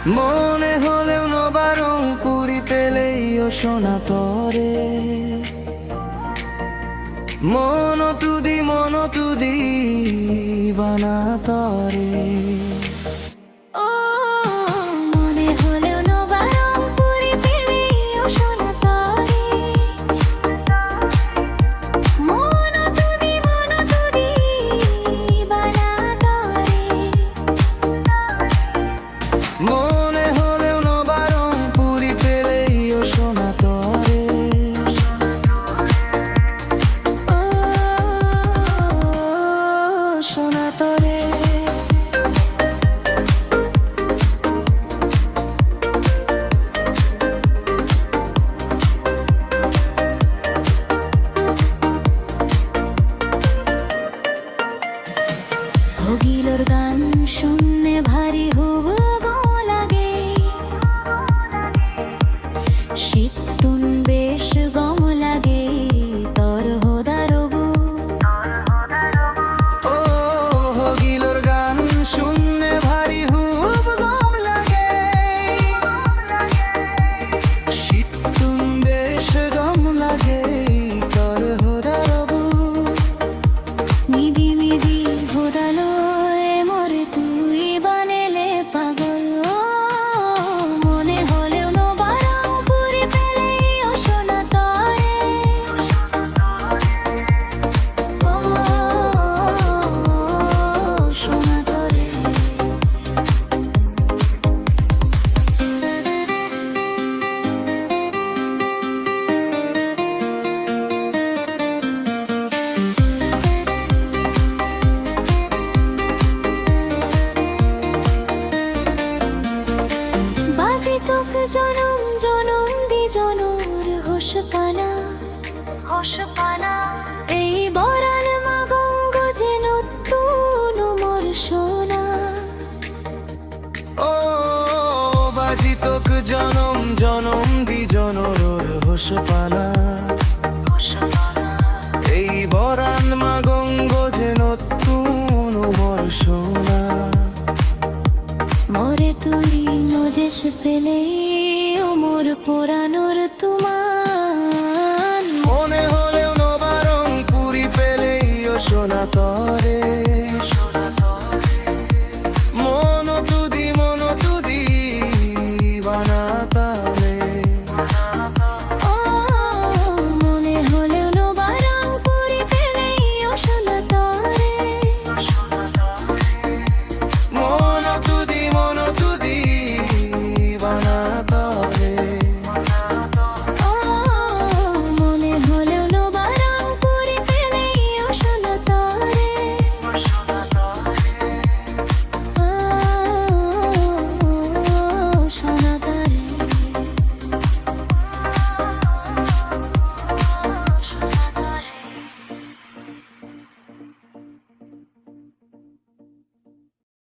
মনে হলেও নবারং পুরি পেলেই ও সোনা তরে মন তুদি বানা তরে। ও মনে হলেও নবারং পুরি পেলেই ও সোনা তরে মন তুদি বানা তরে। মনে হলেও নবারং পুরি পেলেই ও সোনা তরে সোনা তরে। ভগিলোর গান শুননে ভারী হুব লাগে শীতুন বেশ গম লাগে তোর হোদারবু। ও হগিলোর গান শুননে ভারী হুব গম লাগে শীতুন বেশ গম লাগে তোর হোদারবু। মিদি মিদি হোদালো মরে তুই বানেলে পাগল। ও মনে হলেও নবারং পুরি পেলেই ও সোনা তরে ও সোনা তরে। বাজি তোকে জনম জনম দি জনর হোস পানা এই বরাল মাগঙ্গ যে নতুন মোর সোনা। ও বাজি তোক জনম জনম দি জনর হোস পানা এই বরান মাগঙ্গ যে নতুন মোর সোনা। মোরে তুই নজেস পেলে ও মোর পোড়ানোর তোমার